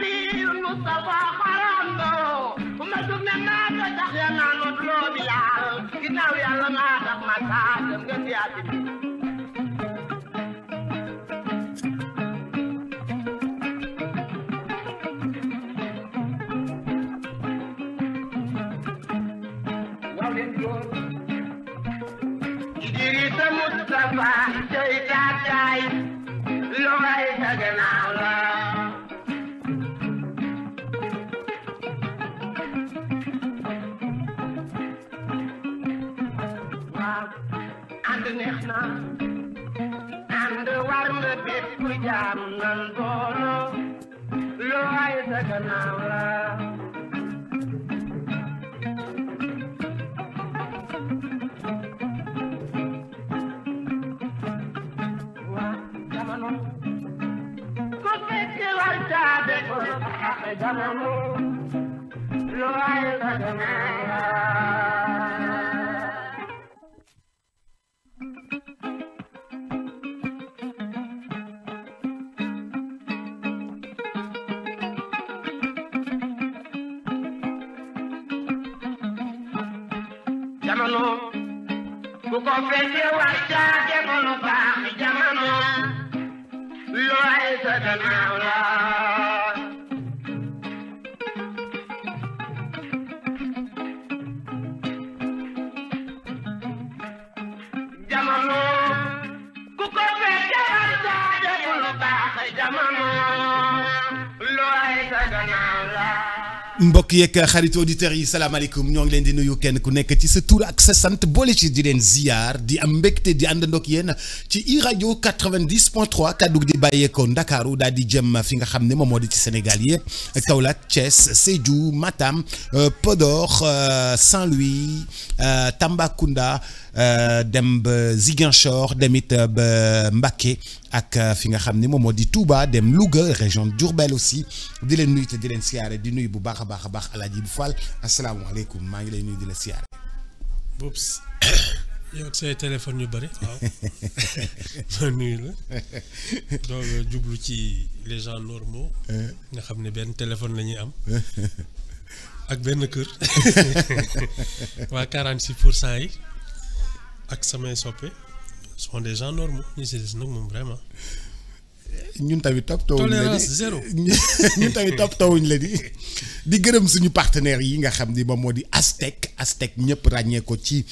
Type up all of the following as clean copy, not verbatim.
النبي المصطفى خرمه وما دمنا ما تتخيلنا نطلب بلال كنا ويلا ما تخمى ساعة من ياتي إدريس مصطفى شيطان جاي لغاية تجناولا عند نحنا عند ورم بيت جام ننبولو لغاية تجناولا Jamano, kuko fete wacha jamano ba jamano, lo ay sagana. mbokk yeeg xarit auditeurs yi salaamaaleykum ñoo ngi leen di nuyu kenn ku nekk ci sa tur ak sa sant boole ci di leen ziar di am mbégte di àndandoo ak yéen ci iRadio 90.3 kaddu di bàyyeekoo Ndakaaru daal di jëm fi nga xam ne moom moo di ci Sénégal yëpp Kaolack Thiès Sédhiou Matam Podor Saint-Louis Tambacounda dem ba Ziguinchor demit ba Mbacké ak fi nga xam ne moom moo di Touba dem Louga région Diourbel aussi di leen nuyu te di leen siyaare di nuyu bu baax a baax Alaaji bu Fall asalaamaaleykum maa ngi lay nuyu di la siyaare. Boubs yow say téléphone yu bëri waaw ma nuyu la donc jublu ci les gens normaux nga xam ne benn téléphone la ñuy am ak benn kër waa 46% yi ak samay soppe sont des gens normaux ñi si des nag moom vraiment. ñun tamit toppatoo tolérance zéro ñun tamit toppatoo la di gërëm suñu partenaires yi nga xam ni moom moo di Aztec ñëpp ràññee ko ci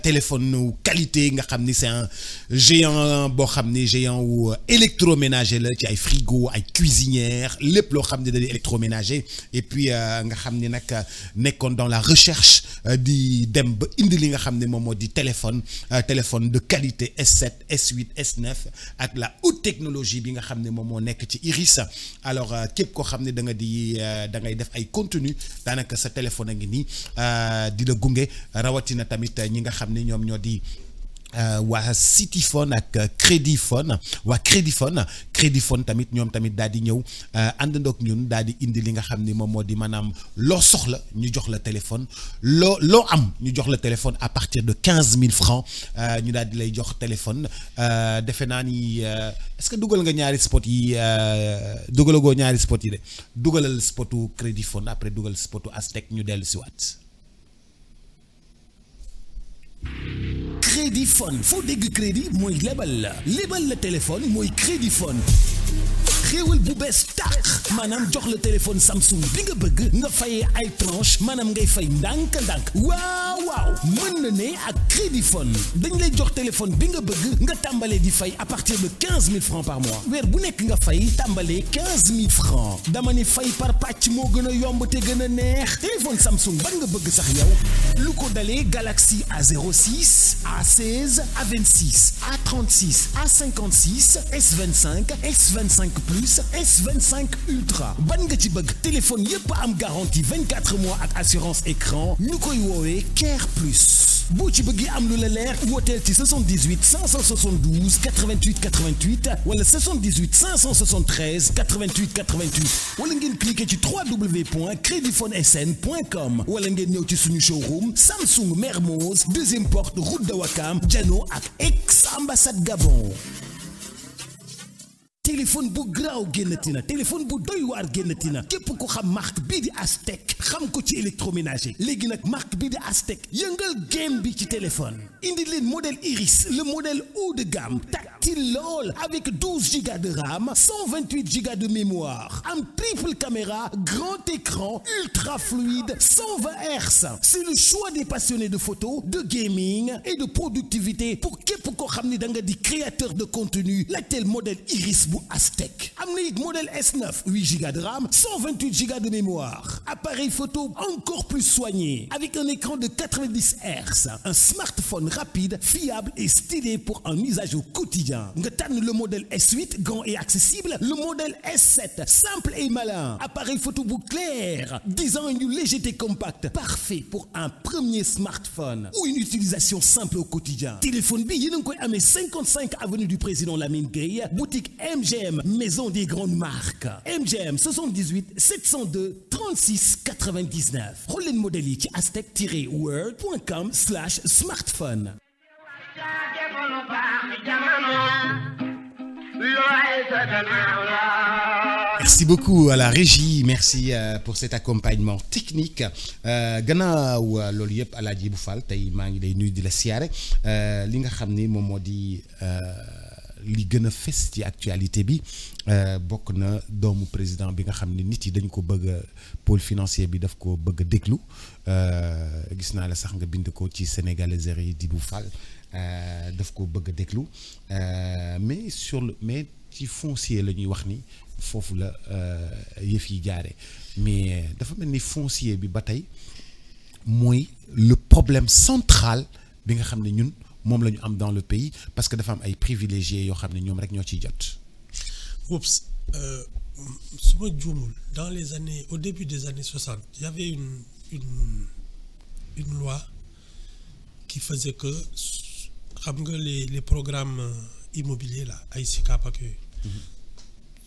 téléphone qualité nga xam ni c'est un géant boo xam ni géant wu électroménager la ci ay frigo ay cuisinières lépp loo xam ne da di électroménager et puis nga xam ni nag nekkoon dans la recherche di dem ba indi li nga xam ne moom moo di téléphone de qualité S7 S8 S9 ak la haute technologie bi nga xam ne moom moo nekk ci Iris alors képp koo xam ne da ngay def ay contenu daanaka sa téléphone a ngi nii di la gunge rawatina tamit ñi nga xam ne ñoom ñoo di waa Cityphone ak Crédifone waa Crédifone tamit ñoom tamit daal di ñëw àndandoog ñun daal di indi li nga xam ni moom moo di maanaam loo soxla ñu jox la téléphone loo am ñu jox la téléphone à partir de 15 000 francs ñu daal di lay jox téléphone defe naa ni est-ce que dugal nga ñaari spot yi dugalagoo ñaari spot yi de dugalal spotu Crédifone après dugal spotu Aztec ñu dellu si waat. Crédifone foo dégg crédit mooy lebal la téléphone mooy Crédifone xéewal bu bees tàq maanaam jox la téléphone Samsung bi nga bëgg nga fayee ay tranche maanaam ngay fay ndànk-ndànk waaw mën na ne ak Crédifone dañ lay jox téléphone bi nga bëgg nga tàmbalee di fay à partir de 15 000 francs par mois weer bu nekk nga fay tàmbalee 15 000 francs dama ne fay par pàcc moo gën a yomb te gën a neex téléphone Samsung ban nga bëgg sax yow lu ko dalee Galaxy A06 A16 A26 A36 A56 S25 S25 Plus S25 Ultra ban nga ci bëgg téléphone yépp am garantie 24 mois ak assurance écran ñu koy woowee Care Plus boo ci bëggee am lu la leer wooteel ci 78 572 88 88 wala 78 573 88 88 wala ngeen cliquer ci www.credifonesn.com wala ngeen ñëw ci suñu showroom Samsung Mermoz deuxième porte route de Ouakam Diano ak ex ambassade Gabon. téléphone bu graaw génnati na téléphone bu doy waar génnati na képp ko xam marque bii di Aztec xam ko ci électroménager léegi nag marque bii di Aztec yëngal game bi ci téléphone indi leen modèle Iris le modèle haut de gamme tactile lool avec 12 Go de RAM 128 Go de mémoire am triple caméra grand écran ultra fluide 120 Hz c'est le choix des passionnés de photo de gaming et de productivité pour képp ko xam ni da nga di créateur de contenu la tel modèle Iris bu Aztec am na it modèle S9 8 Go de RAM 128 Go de mémoire appareil photo encore plus soigné avec un écran de 90 Hz un smartphone rapide fiable et stylé pour un usage au quotidien nga tànn le modèle S8 grand et accessible le modèle S7 simple et malin appareil photo bu clair design yu légèreté compacte parfait pour un premier smartphone ou une utilisation simple au quotidien téléphone bi yéen a ngi koy amee 55 avenue du président Lamine Gueye boutique MGM maison des grandes marques MGM 78 702 36 99 xool leen modèle yi ci aztec-world.com/smartphone. Merci beaucoup à la régie merci pour cet accompagnement technique gannaaw loolu yëpp Alaaji Ibou Fall tey maa ngi lay nuyu di la siyaare li nga xam ni moom moo di li gën a fës ci actualité bi bokk na doomu président bi nga xam ne nit yi dañ ko bëgg pôle financier bi daf ko bëgg a déglu gis naa la sax nga bind ko ci sénégalaise yi di Ibou Fall daf ko bëgg a déglu mais ci foncier la ñuy wax ni foofu la yëf yi jaare mais dafa mel ni foncier bi ba tey mooy le problème central bi nga xam ne ñun moom la ñu am dans le pays parce que dafa am ay privilégiés yoo xam ne ñoom rek ñoo ciy jot. Oups su ma juumul dans les années au début des années 60 il y avait une loi qui faisait que xam nga les programmes immobiliers là ay SICAP ak yooyu.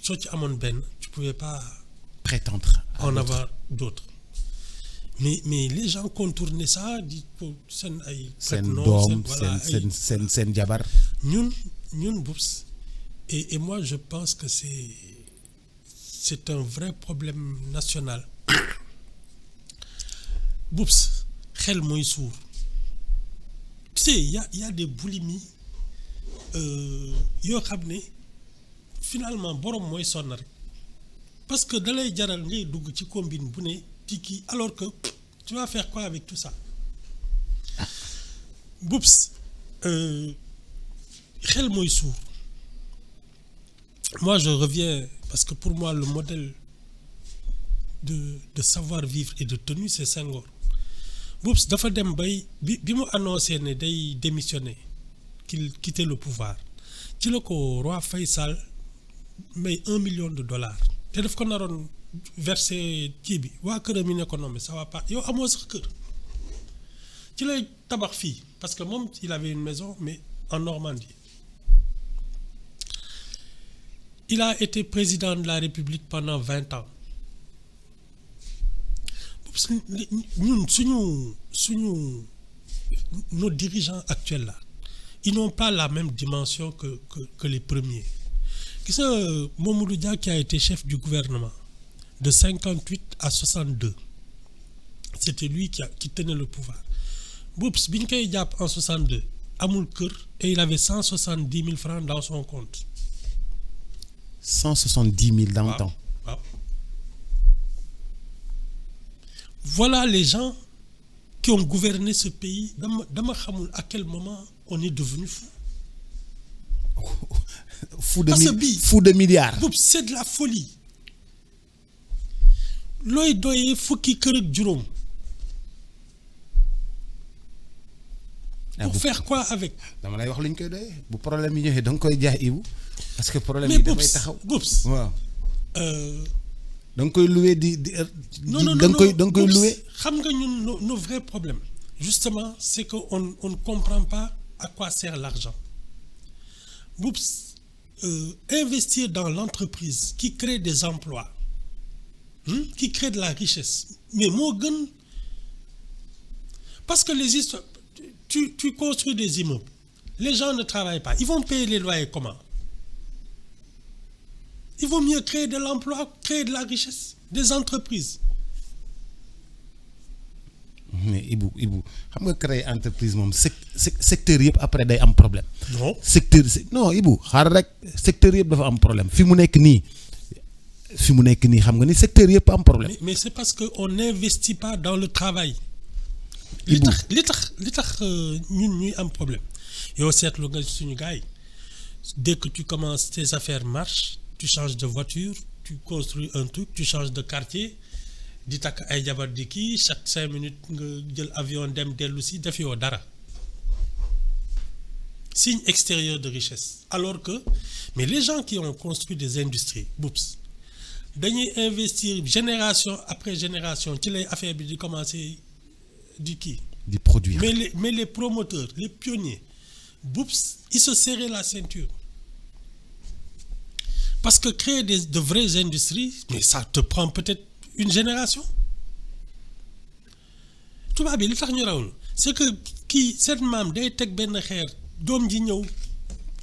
soo ci amoon benn tu pouvais pas prétendre en avoir d'autres mais les gens contournaient ça di ko seen ay seen doom seen jabar ñun Boups et moi je pense que c'est un vrai problème national Boups xel mooy suur tu sais y a des boulimies yoo xam ne finalement borom mooy sonn rek parce que dalay jaral ngay dugg ci combine bu ne ci kii alors que tu vas faire quoi avec tout ça Boups xel mooy suur moi je reviens parce que pour moi le modèle de savoir-vivre et de tenue c'est Senghor Boups dafa dem bay bi mu annoncé ne day démissionner qu'il quittait le pouvoir ci la ko roi Faysal may $1 million te daf ko naroon verser kii bi waa këram yi ne ko non mais ça va pas yow amoo sax kër ci lay tabax fii parce que moom il avait une maison mais en Normandie il a été président de la République pendant 20 ans ñun suñu nos dirigeants actuels là ils n'ont pas la même dimension que les premiers gis nga Mamadou Dia qui a été chef du gouvernement de 58 à 62 c'était lui qui tenait le pouvoir Boups bi ñu koy jàpp en 62 amul kër et il avait 170 000 francs dans son compte. 170 000 dans le temps. waaw voilà les gens qui ont gouverné ce pays dama xamul à quel moment on est devenu fou. fou de milliards. Boups c'est de la folie. looy doyee fukki kër ak juróom. pour faire quoi avec. dama lay wax lu ñu koy doyee bu problème yi ñëwee da nga koy jaay Ibou parce que problème yi dafay taxaw Boups waaw. da nga koy loué non da nga koy loué. xam nga ñun nos vrais problèmes justement c'est que on ne comprend pas à quoi sert l'argent Boups investir dans l'entreprise qui crée des emplois qui crée de la richesse mais moo gën parce que les histoires tu construis des immeubles les gens ne travaillent pas ils vont payer les loyers comment Il vaut mieux créer de l'emploi, créer de la richesse, des entreprises. mais Ibou xam nga créer entreprise moom secteur yëpp après day am problème. Non. Non Ibou xaaral rek secteur yëpp dafa am problème fi mu nekk nii xam nga ni secteur yëpp am problème. Mais c'est parce que on n'investit pas dans le travail. Ibou li tax ñun ñuy am problème yow seetlu nga suñu gars yi dès que tu commences tes affaires marchent tu changes de voiture tu construis un truc tu changes de quartier di takk ay jabar di kii chaque 5 minutes nga jël avion dem dellu si def yoo dara signe extérieur de richesse alors que mais les gens qui ont construit des industries boops dañuy investir génération après génération ci lay affaire bi di commencer di kii di produire mais les promoteurs les pionniers boops ils se serraient la ceinture parce que créer de vraies industries mais ça te prend peut-être une génération tubaab bi li tax ñu rawul c'est que kii seen maam day teg benn xeer doom ji ñëw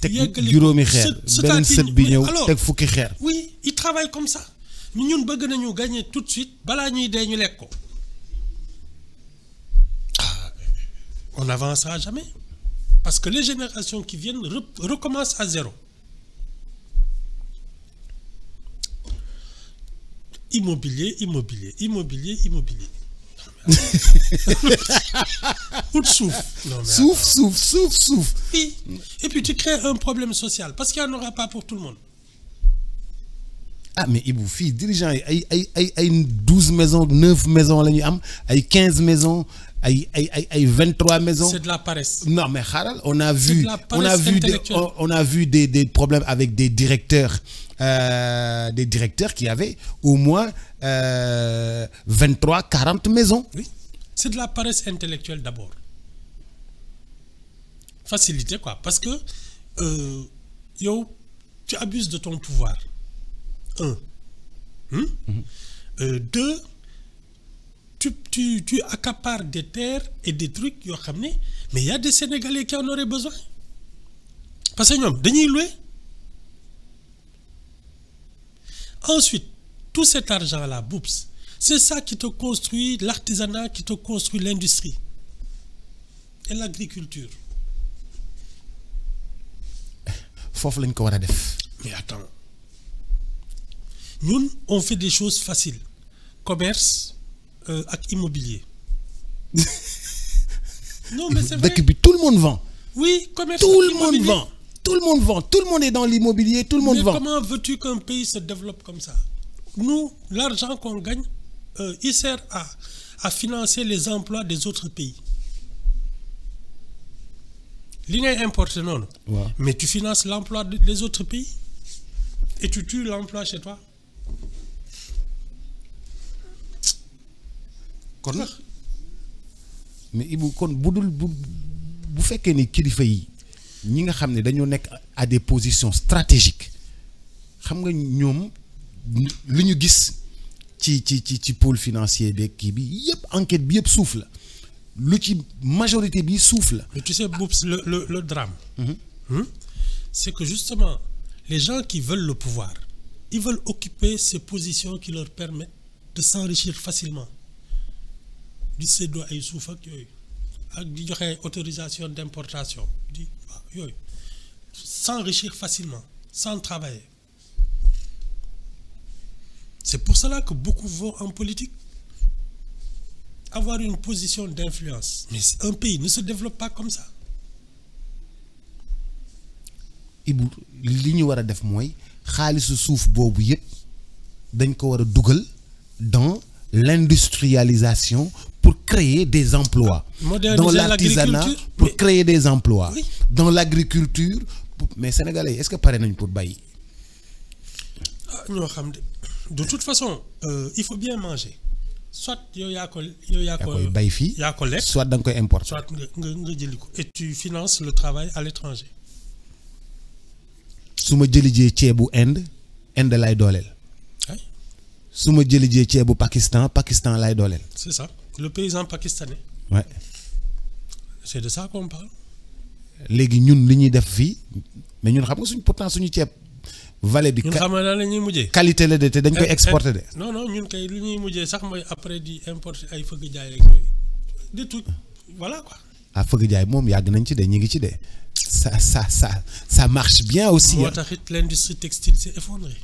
teg juróomi xeer beneen sët bi ñëw teg fukki xeer. oui ils travaillent comme ça ñun bëgg nañu gagner tout de suite balaa ñuy dee ñu lekk ko on n'avancera jamais parce que les générations qui viennent recommencent à zéro. Immobilier. Ou de souffle. Oui. Et puis tu crées un problème social parce qu'il n'y en aura pas pour tout le monde. Ah mais Ibou fii dirigeants yi ay 12 maisons 9 maisons la ñuy am ay 15 maisons ay 23 maisons. C'est de la paresse. Non mais xaaral on a vu des problèmes avec des directeurs qui avaient au moins 23-40 maisons. Oui, c'est de la paresse intellectuelle d'abord. Facilité quoi parce que yow tu abuses de ton pouvoir. 1. 2. Tu accapares des terres et des trucs yoo xam ne mais il y a des Sénégalais qui en auraient besoin parce que ñoom dañuy louer. Ensuite tout cet argent là boops c'est ça qui te construit l'artisanat qui te construit l'industrie et l'agriculture. Foofu lañ ko war a def. Mais attends ñun on fait des choses faciles commerce ak immobilier. Non mais c'est vrai. Dëkk bi tout le monde vend. Oui, commerce tout ak le monde immobilier. vend. Tout le monde vend. Tout le monde est dans l'immobilier. Tout le monde vend. Mais comment veux-tu qu'un pays se développe comme ça? Nous, l'argent qu'on gagne, il sert à financer les emplois des autres pays. Li ngay importer noonu. Wow. Mais tu finances l'emploi des autres pays et tu tues l'emploi chez toi. Kon mais Ibou kon bu fekkee ni kilifa yi ñi nga xam ne dañoo nekk à des positions stratégiques xam nga ñoom li ñu gis ci pôle financier beeg kii bi yëpp enquête bi yëpp suuf la lu ci majorité bi suuf la. Mais tu sais Boups, le drame. C'est que justement les gens qui veulent le pouvoir ils veulent occuper ces positions qui leur permettent de s'enrichir facilement di séddoo ay suuf ak yooyu ak di joxe autorisation d'importation di yooyu s'enrichir facilement sans travailler. C'est pour cela que beaucoup vont en politique avoir une position d'influence mais un pays ne se développe pas comme ça. Ibou li ñu war a def mooy xaalisu suuf boobu yëpp dañ ko war a dugal dans l'industrialisation pour créer des emplois. Dans l'artisanat pour créer des emplois. Oui. Dans l'agriculture mais sénégalais est-ce que pare nañ pour bàyyi. ñoo xam de toute façon il faut bien manger soit yow yaa koy bay fii yaa ko lekk soit da nga koy importer. soit nga jëli ko et tu finances le travail à l'étranger. su ma jëli jee ceebu Inde lay dooleel. su ma jëli jee ceebu Pakistan lay dooleel. C'est ça le paysan pakistanais. Ouais. C'est de ça qu'on parle. léegi ñun li ñuy def fii mais ñun xam nga pourtant suñu ceeb vallée bi ñun xam nga la ñuy mujjee. qualité la de te dañ koy exporter de. non non ñun kay li ñuy mujjee sax mooy après di importer ay fëgg jaay ak yooyu des trucs voilà quoi. ah fëgg jaay moom yàgg nañ ci de ñu ngi ci de ça marche bien aussi. moo tax it l'industrie textile s'est effondrée.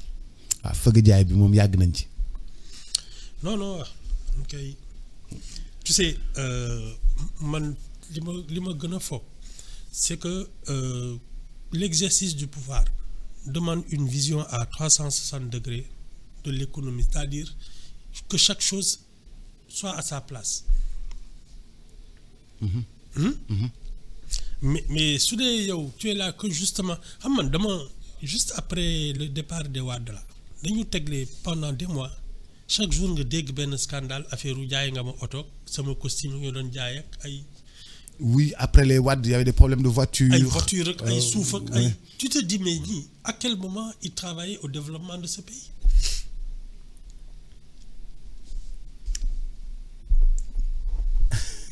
ah fëgg jaay bi moom yàgg nañ ci. non non ok tu sais man li ma gën a foog c'est que l'exercice du pouvoir demande une vision à 360 degrés de l'économie, c'est-à-dire que chaque chose soit à sa place. Mais su dee yow tu es là que justement xam man dama juste après le départ de Wade la dañu tegle pendant des mois chaque jour nga dégg benn scandale affaire u jaay nga ma oto sama costume nga doon jaay ak ay. Oui, après les Wade, il y avait des problèmes de voiture. Ay voiture ak ay suuf ak ay. Tu te dis mais ñii à quel moment ils travaillaient au développement de ce pays.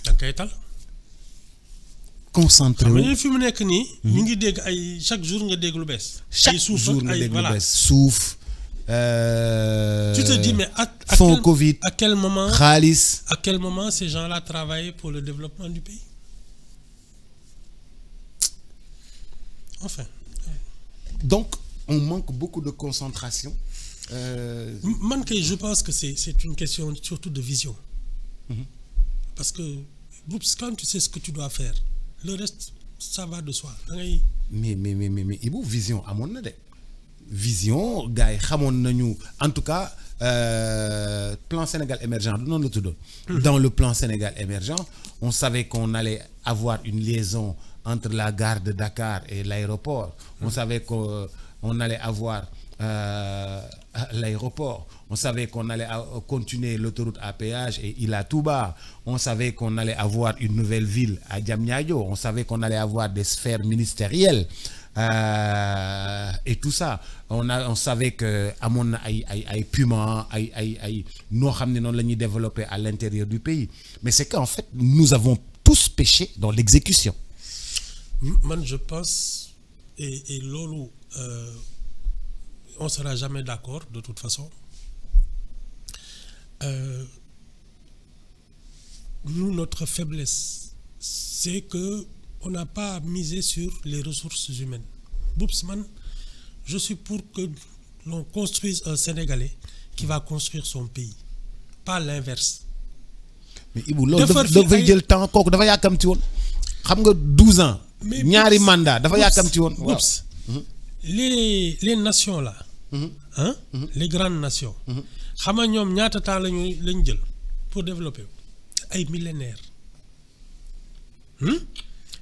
da nga koy tal. Concentré wu xam nga fi mu nekk nii. ñu ngi dégg ay chaque jour nga dégg lu bees. chaque jour nga dégg lu bees suuf. Tu te dis mais fonds Covid. à quel moment xaalis. à quel moment ces gens-là travaillaient pour le développement du pays. Enfin. Donc, on manque beaucoup de concentration. Je pense que c'est une question surtout de vision. Parce que quand tu sais ce que tu dois faire, le reste, ça va de soi. Mais Ibou, vision, à mon avis. Vision, gars, en tout cas, plan Sénégal émergent, dans le plan Sénégal émergent, on savait qu'on allait avoir une liaison entre la gare de Dakar et l'aéroport. On savait qu'on allait avoir l'aéroport. On savait qu'on allait continuer l'autoroute à péage et Ila Touba. On savait qu'on allait avoir une nouvelle ville à Diamniadio. On savait qu'on allait avoir des sphères ministérielles. Et tout ça. On savait que amon ay Puma, nous avons développé à l'intérieur du pays. Mais c'est qu'en fait, nous avons tous péché dans l'exécution. Man, je pense, et Lolo, on ne sera jamais d'accord de toute façon. Nous, notre faiblesse, c'est que on n'a pas misé sur les ressources humaines. Boupsman, je suis pour que l'on construise un Sénégalais qui va construire son pays, pas l'inverse. Mais Ibou, devait dire le temps qu'on devait y avoir comme tu vois. 12 ans. ñaari mandat dafa yàkkamti woon. les nations là. Hein? Les grandes nations. xam nga ñoom ñaata temps lañ jël pour développer ay millénaires.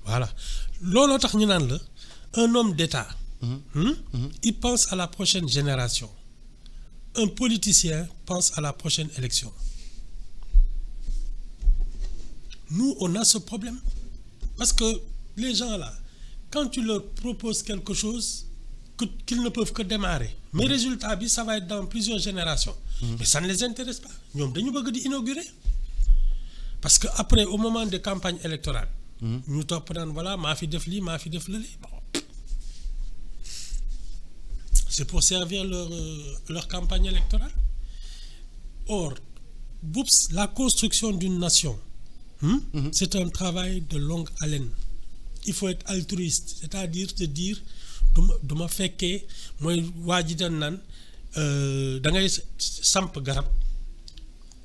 Voilà looloo tax ñu naan la un homme d'État. Il pense à la prochaine génération. Un politicien pense à la prochaine élection. Nous on a ce problème parce que les gens là, quand tu leur proposes quelque chose qu'ils ne peuvent que démarrer, mais résultat, ça va être dans plusieurs générations. Mais ça ne les intéresse pas. Ils veulent inaugurer. Parce qu'après, au moment des campagnes électorales, nous t'apprenons, voilà, ma fille de fli, ma fille de flé. C'est pour servir leur campagne électorale. Or, la construction d'une nation, c'est un travail de longue haleine. Il faut être altruiste, c'est-à-dire te dire du ma fekkee mooy waa ji dañ naan da ngay samp garab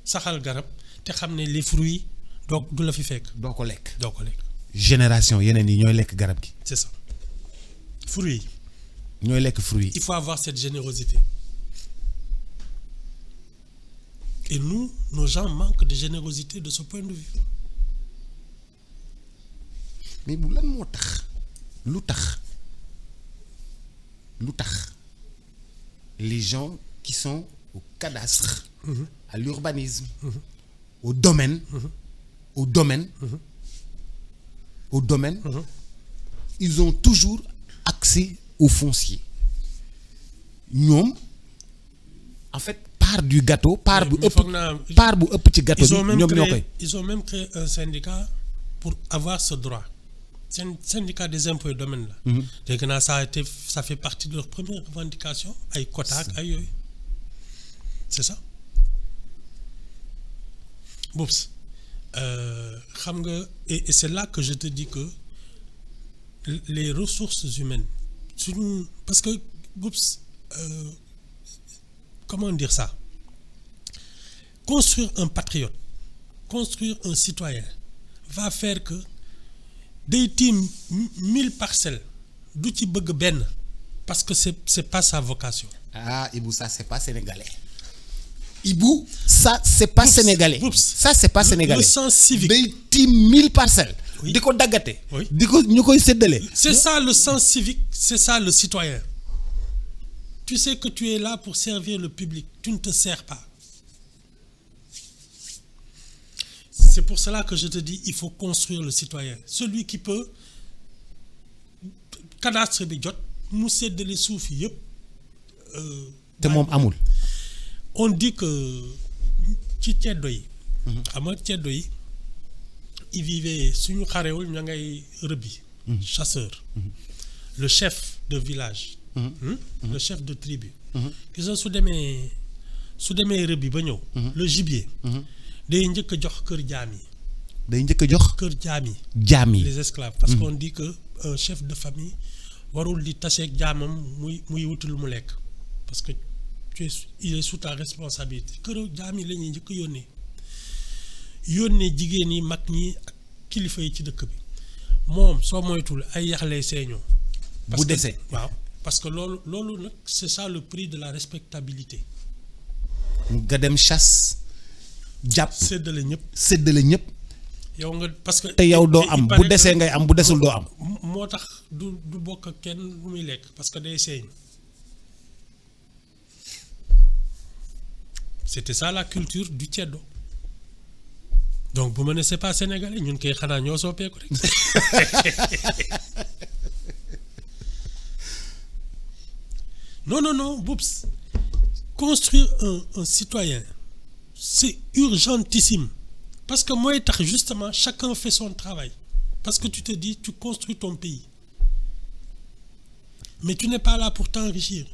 saxal garab te xam ne les fruits donc du la fi fekk. doo ko lekk. génération yeneen yi ñooy lekk garab gi. c'est ça fruits yi. ñooy lekk fruits yi. Il faut avoir cette générosité. Et nous, nos gens manquent de générosité de ce point de vue. Mais bu lan moo tax lu tax les gens qui sont au cadastre, à l'urbanisme, au domaine, ils ont toujours accès au foncier. ñoom en fait part du gâteau, part bu ëpp ci gâteau bi ñoom ñoo koy. Ils ont même créé un syndicat pour avoir ce droit. syndicat des impôts et domaines là. dégg naa ça fait partie de leur première revendication ay quotas ak ay yooyu c'est ça. Boups xam nga et c'est là que je te dis que les ressources humaines parce que Boups comment dire ça, construire un patriote, construire un citoyen va faire que day tiim 1000 parcelles du ci bëgg benn parce que c'est pas sa vocation. Ah Ibou, ça c'est pas sénégalais. Ibou, ça c'est pas sénégalais. Ça c'est pas sénégalais. Le sens civique. day tiim 1000 parcelles. Oui. di ko daggate. Oui. di ko ñu koy séddale. C'est ça le sens civique, c'est ça le citoyen. Tu sais que tu es là pour servir le public, tu ne te sers pas. C'est pour cela que je te dis, il faut construire le citoyen. Celui qui peut cadastre bi jot mu séddale suuf yëpp. te moom amul. On dit que ci ceddo yi. xam nga ceddo yi ils vivaient suñu xarewul ña ngay rëbbi. chasseur. Le chef de village. Le chef de tribu. gis nga su demee rëbbi ba ñëw. Le gibier. day njëkk a jox kër jaam yi. day njëkk a jox kër jaam yi. jaam yi les esclaves. parce qu'on dit que un chef de famille warul di taseeg jaamam muy wuti lu mu lekk parce que il est sous ta responsabilité kër jaam yi la ñuy njëkk a yónnee jigéen yi mag ñi ak kilifa yi ci dëkk bi moom soo moytul ay yax lay seeñoo. bu desee waaw parce que loolu nag c'est ça le prix de la respectabilité. nga dem chasse. jàpp séddale ñëpp. yow nga parce que. te yow doo am bu desee ngay am bu desul doo am. moo tax du bokk ak kenn lu muy lekk parce que day seeñ. C'était ça la culture du ceddo. Donc bu ma ne c'est pas sénégalais ñun koy xanaa ñoo soppeeku rek. non Boups, construire un citoyen. C'est urgentissime. Parce que moi, justement, chacun fait son travail. Parce que tu te dis, tu construis ton pays. Mais tu n'es pas là pour t'enrichir.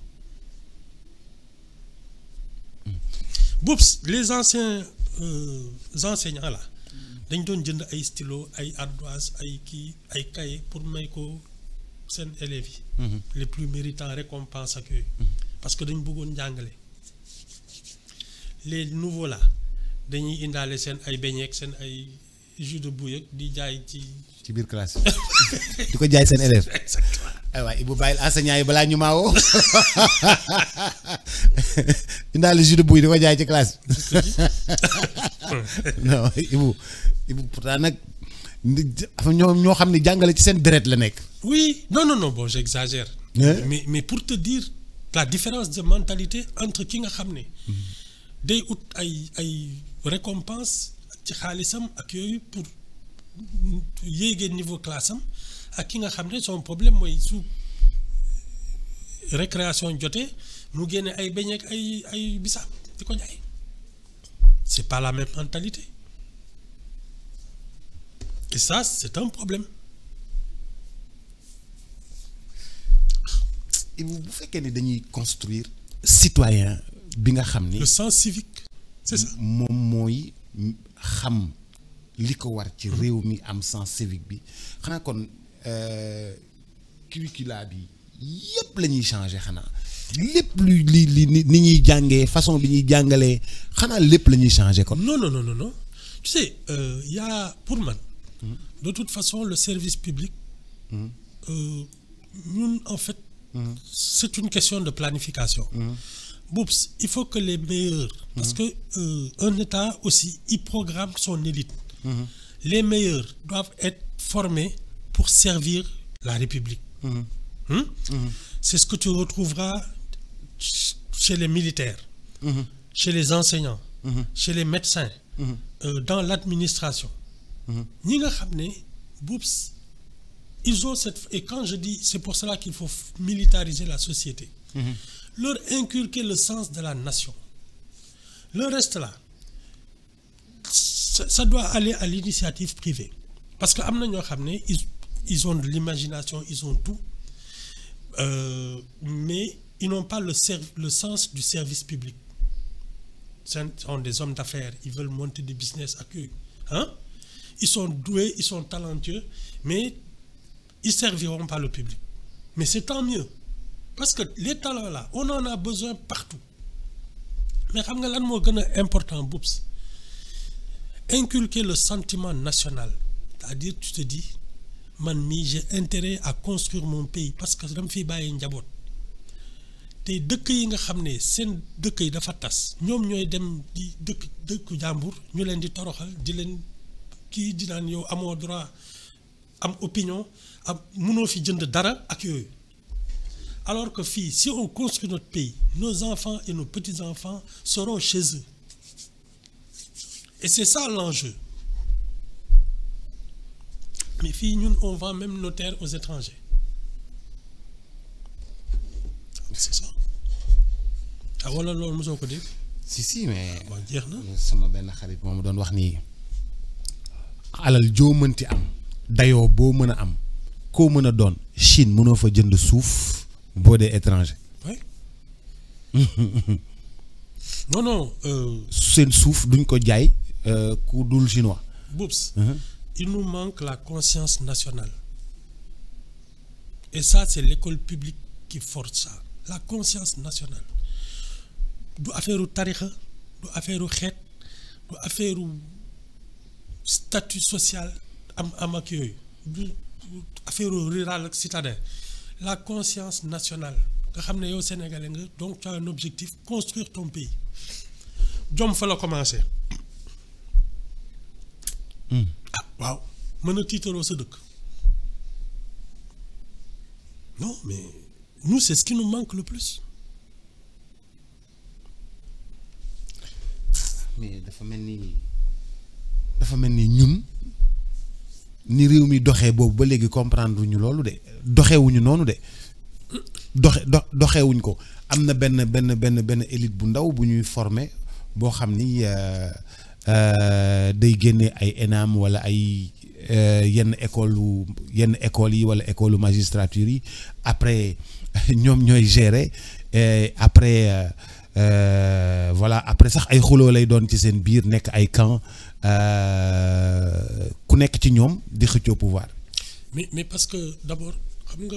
Boups, les anciens enseignants là, dañ doon jënd ay stylo, ay ardoise, ay cahier pour may ko seen élèves yi. Les plus méritants récompenses ak yooyu. Parce que dañ bëggoon jàngale. Les nouveaux là dañuy indaale seen ay beignet ak seen ay jus de bouille di jaay ci biir classe di ko jaay seen élèves. exactement. aywa Ibou bàyyil enseignant yi balaa ñu maawoo indaale jus de bouille di ko jaay ci classe non Ibou pourtant nag ñoo xam ne jàngale ci seen deret la nekk. Oui, non, bon, j'exagère. Mais pour te dire la différence de mentalité entre ki nga xam ne day ut ay récompense ci xaalisam ak yooyu pour yéegee niveau classe am ak ki nga xam ne son problème mooy su récréation jotee mu génne ay beignet ak ay bisaab di ko jaay. C'est pas la même mentalité. Et ça, c'est un problème. Bu fekkee ni dañuy construire citoyen bi nga xam ni. Le sens civique, c'est ça. moom mooy xam li ko war ci réew mi am sens civique bi xanaa kon curricula bi yépp la ñuy changer xanaa lépp li ni ñuy jàngee façon bi ñuy jàngalee xanaa lépp la ñuy changer kon. Non. Tu sais, y a pour man. De toute façon, le service public, ñun en fait. C'est une question de planification. Boups, il faut que les meilleurs, parce que un État aussi, il programme son élite. Les meilleurs doivent être formés pour servir la République. C'est ce que tu retrouveras chez les militaires, chez les enseignants, chez les médecins, dans l'administration. Ñi nga xam ne Boups, ils ont et quand je dis, c'est pour cela qu'il faut militariser la société, leur inculquer le sens de la nation. Le reste là, ça doit aller à l'initiative privée. Parce que am na ñoo xam ne ils ont de l'imagination, ils ont tout, mais ils n'ont pas le sens du service public. Ce sont des hommes d'affaires, ils veulent monter des business à eux. Hein? Ils sont doués, ils sont talentueux, mais ils ne serviront pas le public. Mais c'est tant mieux. Parce que les talents-là, on en a besoin partout. Mais xam nga lan moo gën a important Boubs, inculquer le sentiment national. C'est-à-dire, tu te dis, man mii j'ai intérêt à construire mon pays parce que dama fiy bàyyi njaboot. te dëkk yi nga xam ne seen dëkk yi dafa tas ñoom ñooy dem di dëkku jàmbur ñu leen di toroxal di leen kii di naan yow amoo droit am opinion am mënoo fi jënd dara ak yooyu. Alors que fii si on construit notre pays, nos enfants et nos petits-enfants seront chez eux. Et c'est ça l'enjeu. Mais fii ñun on vend même nos terres aux étrangers. C'est ça. Ah wala loolu mosoo ko dégg. si mais. bon jeex na. sama benn xarit moom doon wax ni alal joo mënti am dayoo boo mën a am koo mën a doon Chine mënoo fa jënd suuf boo dee étranger. oui. non. seen suuf duñ ko jaay ku dul chinois. Boubs. Il nous manque la conscience nationale. Et ça c'est l'école publique qui force ça. La conscience nationale. Du affaire tarixa, du affaire xeet, du affaire statut social am ak yooyu, du affaire rural ak citadin. La conscience nationale. Nga xam ne yow Sénégalais nga, donc tu as un objectif, construire ton pays. Jom fa la commencé. Ah waaw mën a tiitaroo sa dëkk. Non mais nous c'est ce qui nous manque le plus. mais dafa mel ni ñun ni réew mi doxee boobu ba léegi comprendre wuñu loolu de doxewuñu noonu de doxewuñ ko am na benn élite bu ndaw bu ñuy former boo xam ni day génne ay ENAM wala ay yenn école yi wala école magistrature yi après ñoom ñooy gérer après voilà après sax ay xuloo lay doon ci seen biir nekk ay camp ku nekk ci ñoom di xëccoo pouvoir. mais parce que d'abord xam nga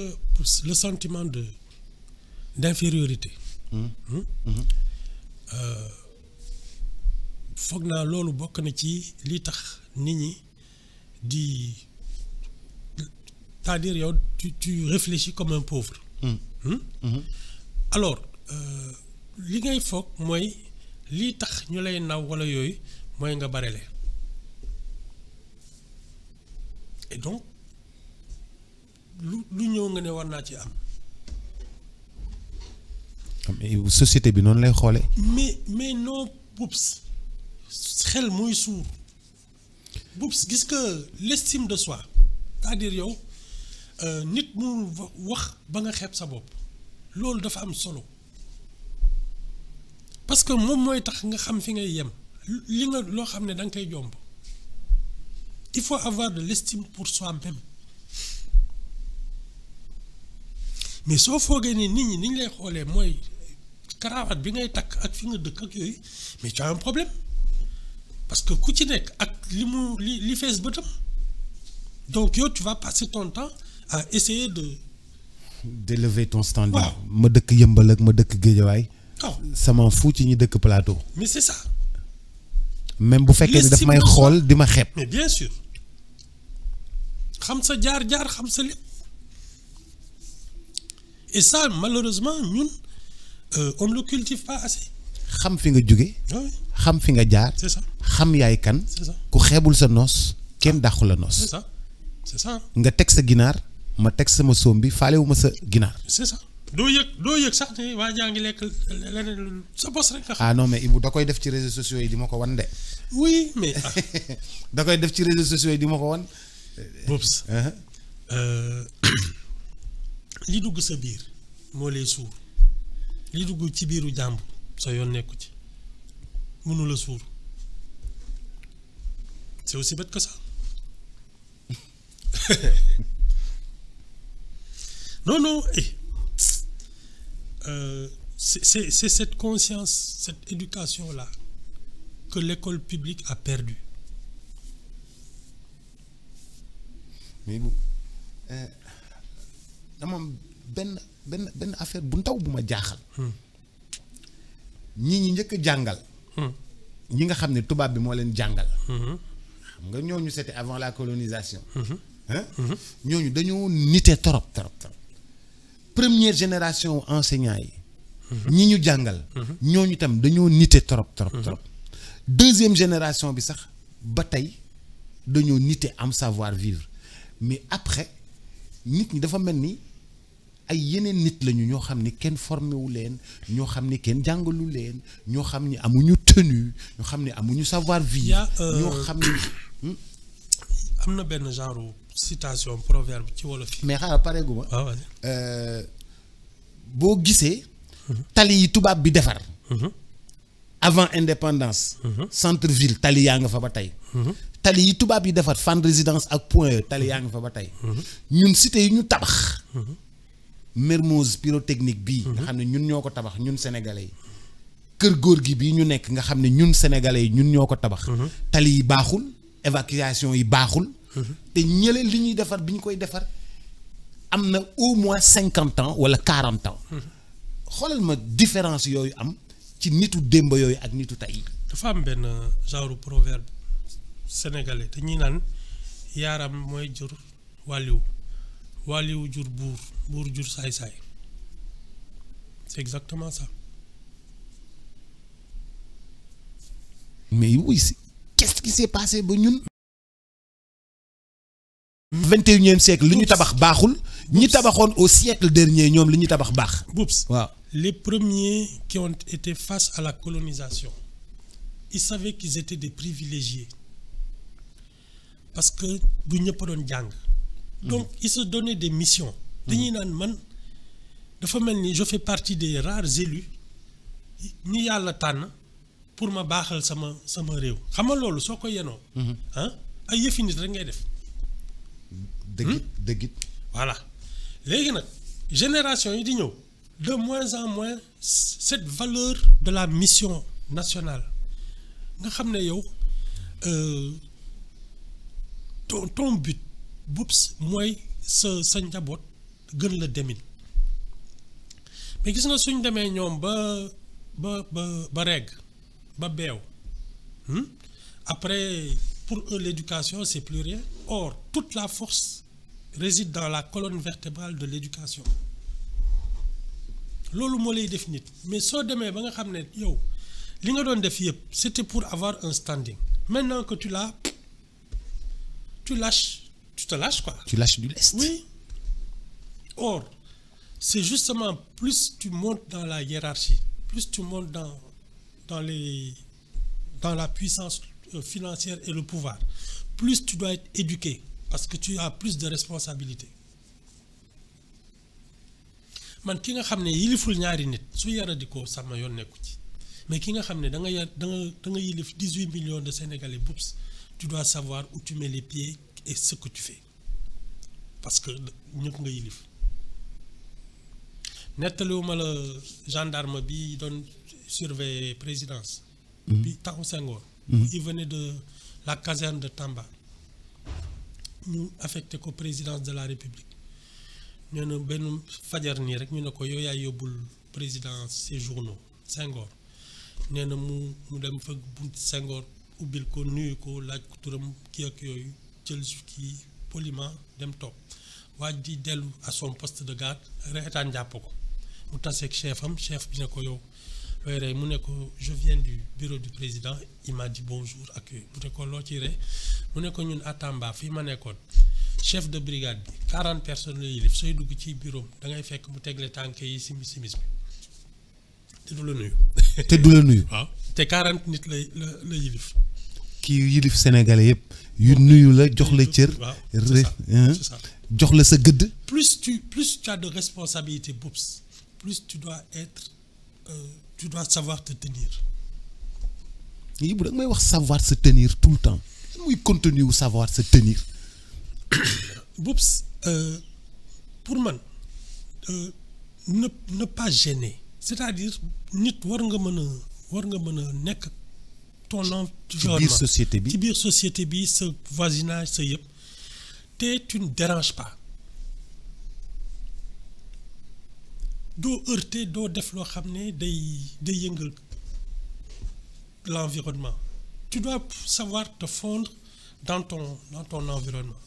le sentiment d'infériorité. foog naa loolu bokk na ci li tax nit ñi di c'est-à-dire yow tu réfléchis comme un pauvre. Alors li ngay foog mooy lii tax ñu lay naw wala yooyu mooy nga barele et donc lu ñëw nga ne war naa ci am. société bi noonu lay xoole. mais non Boubs xel mooy suur Boubs gis nga l'estime de soi c'est-à-dire yow nit mu wax ba nga xeeb sa bopp loolu dafa am solo. Parce que moom mooy tax nga xam fi ngay yem li nga loo xam ne da nga koy jomb il faut avoir de l'estime pour soi-même mais soo foogee ni nit ñi ni ñu lay xoolee mooy cravate bi ngay takk ak fi nga dëkk ak yooyu mais tu as un problème parce que ku ci nekk ak li fees bëtam donc yow tu vas passer ton temps à essayer d'élever ton standard. waaw ma dëkk Yëmbal ak ma dëkk Géejawaay. waaw sama fu ci ñi dëkk plateau. mais c'est ça. même bu fekkee ni daf may xool di ma xeeb. mais bien sûr xam sa jaar-jaar xam sa lépp et ça malheureusement ñun on ne le cultive pas assez. xam fi nga jóge. oui xam fi nga jaar. c'est ça xam yaay kan. c'est ça ku xeebul sa noos kenn dàqu la noos. c'est ça nga teg sa ginaar ma teg sama soom bi faalewu ma sa ginaar. c'est ça doo yëg sax ne waa jaa ngi lekk leneen sa bos rek nga xam. ah non mais Ibou da koy def ci réseaux sociaux yi di ma ko wan de. oui mais da koy def ci réseaux sociaux yi di ma ko wan. Boubs li dugg sa biir moo lay suur li dugg ci biiru jàmbur sa yoon nekku ci mënu la suur c'est aussi bête que ça Non, c'est cette conscience, cette éducation-là que l'école publique a perdue. mais bu dama am benn affaire bu ndaw bu ma jaaxal. ñi njëkk a jàngal. ñi nga xam ne tubaab bi moo leen jàngal. xam nga ñooñu c'était avant la colonisation. ñooñu dañoo nite trop. Première génération enseignants yi. ñi ñu jàngal. ñooñu tam dañoo nite trop. Deuxième génération bi sax ba tey dañoo nite am savoir vivre mais après nit ñi dafa mel ni ay yeneen nit lañu ñoo xam ni kenn formé wu leen ñoo xam ni kenn jàngalu leen ñoo xam ni amuñu tenue ñoo xam ni amuñu savoir vivre. ñoo xam ni. am na benn genre citation proverbe ci wolof yi. mais xaaral pareegu ma. waaw boo gisee. tali yi tubaab bi defar. avant indépendance. centre ville tali yaa nga fa ba tey. tali yi tubaab yi defar Fann Résidence ak Point E tali yaa nga fa ba tey. ñun cité yi ñu tabax. Mermoz Pyrotechnique bii. nga xam ne ñun ñoo ko tabax ñun sénégalais yi. kër góor gi bii ñu nekk nga xam ne ñun sénégalais yi ñun ñoo ko tabax. tali yi baaxul évacuation yi baaxul. te ñële li ñuy defar bi ñu koy defar am na au moins 50 ans wala 40 ans. xoolal ma différence yooyu am ci nitu démb yooyu ak nitu tey. dafa am benn genre proverbe sénégalais te ñi naan yaaram mooy jur wàlliwu jur buur jur saay-saay c'est exactement ça. mais oui qu'est-ce qui s'est passé ba ñun. 21e siècle li ñu tabax baaxul. ñi tabaxoon au siècle dernier ñoom li ñu tabax baax. Boups. waaw. Les premiers qui ont été face à la colonisation, ils savaient qu'ils étaient des privilégiés parce que du ñëpp doon jàng. Donc ils se donnaient des missions. dañuy naan man dafa mel ni je fais partie des rares élus ñi yàlla tànn pour ma baaxal sama réew xam nga loolu soo ko yenoo. ay yëfi nit rek ngay def. dëggit voilà léegi nag génération yi di ñëw. De moins en moins cette valeur de la mission nationale nga xam ne yow ton but Boups mooy sa njaboot gën la demin mais gis nga suñ demee ñoom ba regg ba beew après pour eux l'éducation c'est plus rien. Or toute la force réside dans la colonne vertébrale de l'éducation. loolu moo lay def nit mais soo demee ba nga xam ne yow li nga doon def yëpp c'était pour avoir un standing maintenant que tu l'as tu te lâches quoi. Tu lâches du lest. Oui. Or c'est justement plus tu montes dans la hiérarchie plus tu montes dans la puissance financière et le pouvoir plus tu dois être éduqué parce que tu as plus de responsabilités. Man ki nga xam ne yiliful ñaari nit su yaradikoo sama yoon nekku ci mais ki nga xam ne da nga yilif 18 millions de Sénégalais Boups tu dois savoir où tu mets les pieds et ce que tu fais parce que ñëpp nga yilif. Nettaliwuma la gendarme bi doon surveiller présidence. bi taxu Senghor. il venait de la caserne de Tamba ñu affecté ko présidence de la République. nee na benn fajar nii rek ñu ne ko yow yaay yóbbul président ses journaux Senghor nee na mu dem fa bunt Senghor ubbil ko nuyu ko laaj ko turam kii ak yooyu jël kii poliment dem toog waaj di dellu à son poste de garde reetaan jàpp ko mu taseeg chef bi ne ko yow looy rey mu ne ko je viens du bureau du président il m'a dit bonjour ak yooyu mu ne ko loo ci rey mu ne ko ñun à Tamba fii ma nekkoon chef de brigade bi 40 personnes la yilif sooy dugg ci bureau da ngay fekk mu tegle tànk yi simis bi te du la nuyu. waaw te 40 nit la yilif. kii yilif sénégalais yëpp yu nuyu la jox la cër. c'est ça. jox la sa gëdd. plus tu as de responsabilités Boups plus tu dois être tu dois savoir te tenir. yii bu da nga may wax savoir se tenir tout le temps muy contenu wu savoir se tenir. Boups pour man ne pas gêner c'est-à-dire nit war nga mën a nekk ton environnement ci biir société bi sa voisinage sa yëpp te tu ne déranges pas doo heurter doo def loo xam ne day yëngal l'environnement tu dois savoir te fondre dans ton environnement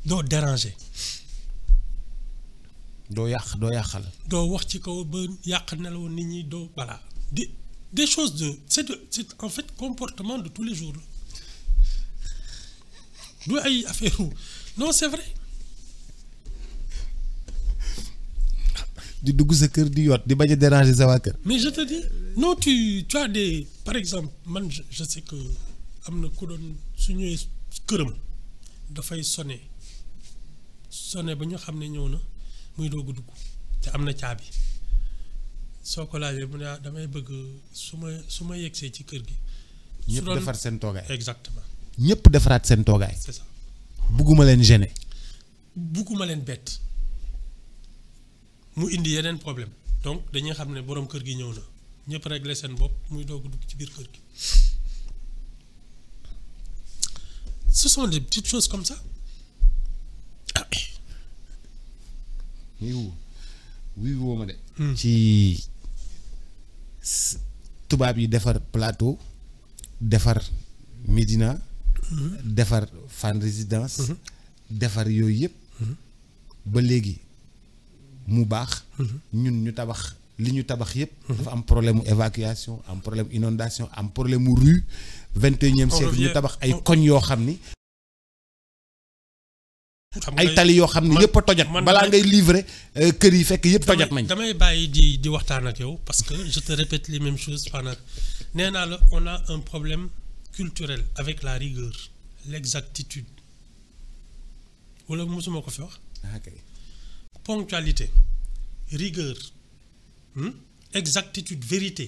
doo déranger doo yàqal doo wax ci kaw ba yàq nelaw nit ñi doo voilà des choses c'est en fait comportement de tous les jours du ay affaire non c'est vrai di dugg sa kër di yot di bañ a déranger sa waa kër mais je te dis non tu as des par exemple man je sais que am na ku doon su ñëwee këram dafay sonné ba ñu xam ne ñëw na muy doog a dugg te am na caabi soo ko laajee mu ne damay bëgg su ma yegsee ci kër gi. ñëpp defar seen toogaay. exactement. ñëpp defaraat seen toogaay. c'est ça. bugguma leen gêner. bugguma leen bett mu indi yeneen problème donc dañuy xam ne boroom kër gi ñëw na ñëpp régler seen bopp muy doog a dugg ci biir kër gi. ce sont des petites choses comme ça. oui woo ma de. ci tubaab yi defar plateau defar Médina. defar Fann Résidence. defar yooyu yëpp. ba léegi mu baax. ñun ñu tabax li ñu tabax yëpp. dafa am problème mu évacuation am problème inondation am problème mu rue 21e siècle ñu tabax ay koñ yoo xam ni. ay tali yoo xam ne yëpp a tojat balaa ngay livrer kër yi fekk yëpp tojat nañ. damay bàyyi di waxtaan ak yow parce que je te répète les mêmes choses pendant nee naa la on a un problème culturel avec la rigueur l'exactitude wala mosuma ko fi wax. ponctualité rigueur exactitude vérité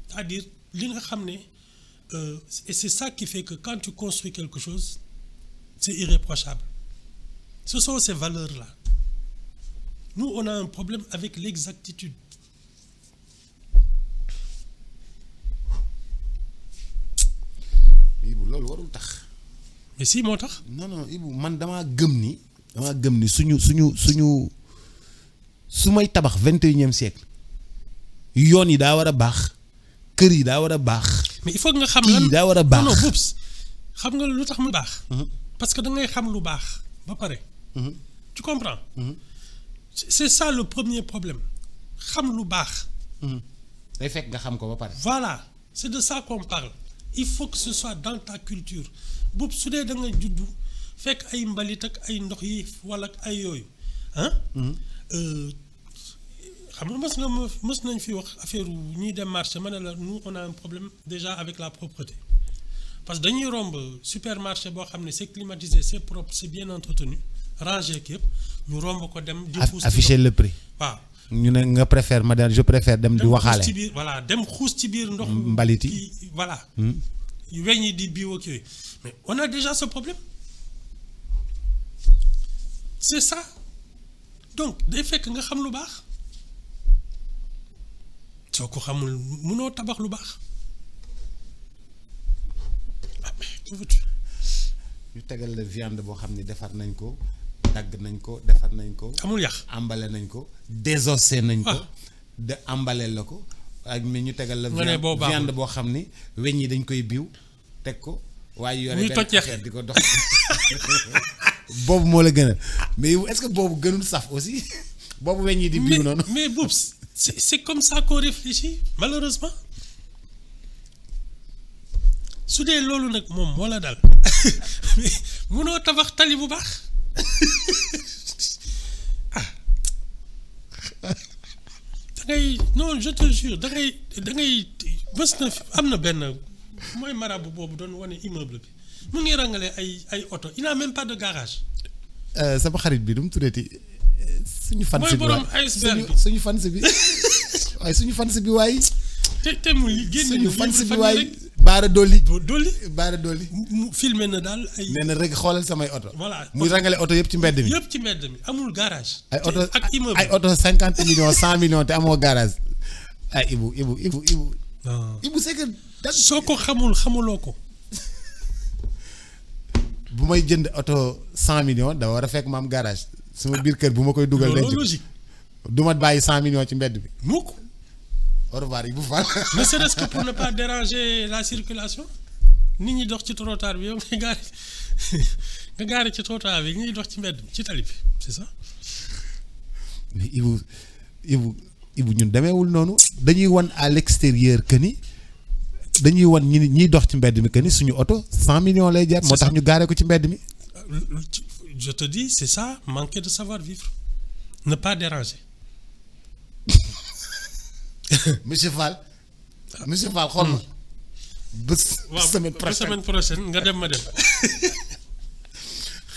c'est-à-dire li nga xam ne et c'est ça qui fait que quand tu construis quelque chose c'est irréprochable. Ce sont ces valeurs-là. Nous, on a un problème avec l'exactitude. Ibou loolu warul tax. mais si moo tax. non Ibou man damaa gëm ni suñu su may tabax 21e siècle yoon yi daa war a baax kër yi daa war a baax. mais il faut que nga xam lan daa war a baax non Boubs xam nga lu tax mu baax. parce que da ngay xam lu baax ba pare. Tu comprends? C'est ça le premier problème. Xam lu baax. day fekk nga xam ko ba pare. Voilà, c'est de ça qu'on parle. Il faut que ce soit dans ta culture. Boobu su dee da nga juddu fekk ay mbalit ak ay ndox yi wala ay yooyu xam nga mës nañ fi wax affaire ñuy dem marché ma ne la nous on a un problème déjà avec la propreté parce que dañuy romb supermarché boo xam ne c'est climatisé c'est propre c'est bien entretenu. Ranger képp ñu romb ko dem. di xuus afficher le prix. waaw ñu ne nga préfère madame je préfère dem di waxaale. ci biir voilà dem xuus ci biir ndox. mbalit yi voilà. weñ yi di biiw ak yooyu mais on a déjà ce problème c'est ça donc day fekk nga xam lu baax soo ko xamul mënoo tabax lu baax ñu tegal la viande boo xam ne defar nañ ko. dagg nañ ko defar nañ ko. amul yàq emballé nañ ko désossé nañ ko. de emballé la ko ak mais ñu tegal la. viande boo xam ni weñ yi dañ koy biiw teg ko. waaye yore benn affaire di ko dox. boobu moo la gën a mais est-ce que boobu gënul saf aussi boobu weñ yi di biiw noonu. mais Boubs c'est comme ça qu'on réfléchit malheureusement su dee loolu nag moom moo la dal mënoo tabax tali bu baax. non je te jure da ngay bës na am na benn mooy marabu boobu doon wane immeuble bi mu ngi rangale ay oto il n'a même pas de garage. sama xarit bi du mu tuddati suñu fan si bi borom iceberg bi suñu fan si bi waaye suñu fan si bi waaye. te mu génn suñu fan si bi waaye Baara Dolli. Dolli. Baara Dolli. mu filmé na daal ay. nee na rek xoolal samay oto. voilà muy rangale oto yëpp ci mbedd mi. yëpp ci mbedd mi amul garage. ay oto ak immeuble ay oto 50 millions 100 millions te amoo garage. ay Ibou. non Ibou c'est que. soo ko xamuloo ko. bu may jënd oto 100 millions da war a fekk ma am garage. sama biir kër bu ma koy dugal. loolu logique. du ma bàyyi 100 millions ci mbedd bi. mukk. au revoir Ibou Fall. ne serait-ce que pour ne pas déranger la circulation. nit ñi dox ci trottoir bi yow nga gaare ci trottoir bi ñuy dox ci mbedd ci tali bi c'est ça. mais Ibou ñun demeewul noonu. dañuy wan à l'extérieur que ni dañuy wan ñiy dox ci mbedd mi que ni suñu oto 100 millions lay jar. moo tax ñu gaare ko ci mbedd mi. je te dis c'est ça manquer de savoir-vivre ne pas déranger. monsieur Fall xool ma. semaine prochaine nga dem ma dem.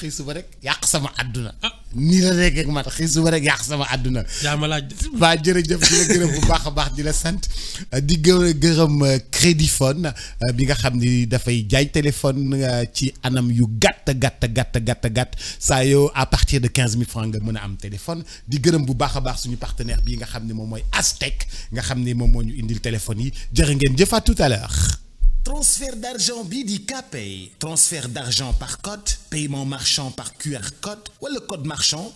xëy suba rek yàq sama àdduna. nii la rek ak mat xëy suba rek yàq sama àdduna. yaa ma laaj. waa jërëjëf di la gërëm bu baax a baax di la sant di gërëm Crédifone bi nga xam ni dafay jaay téléphone ci anam yu gàtt saa yoo à partir de 15 000 francs nga mën a am téléphone di gërëm bu baax a baax suñu partenaire bii nga xam ne moom mooy Aztec nga xam ni moom moo ñu indil téléphone yi jërë ngeen jëf à tout à l'heure. Transfert d'argent bii di Kpay transfert d'argent par code paiement marchand par QR code wala code marchand